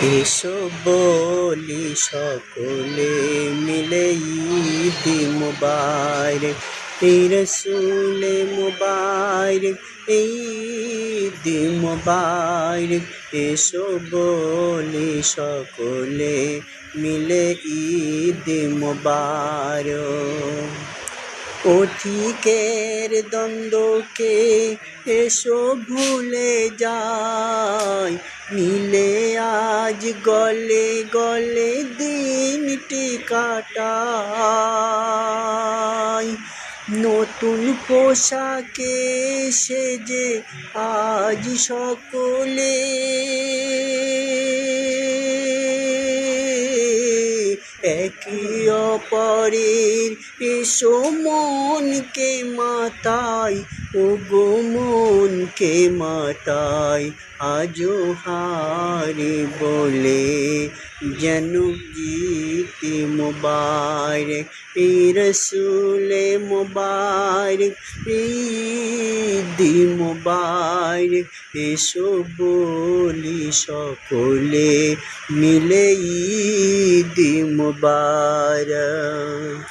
এসো বলি সকলে মিলে ঈদ মুবারক, রসুল মুবারক, ঈদ মুবারক। এসো বলি সকলে মিলে ঈদ মুবারক। অধিকের দ্বন্দ্বকে এসো ভুলে যাই, মিলে আজ গলে গলে দিনটি কাটাই। নতুন পোশাকে সেজে আজ সকলে একে অপরের এসো মনকে মাতাই, ও গো মনকে মাতাই। আজো হারে বলে যেন গীত মুবারক, রসুল মুবারক, ঈদ মুবারক। এসো বলি সকলে মিলে ঈদ মুবারক।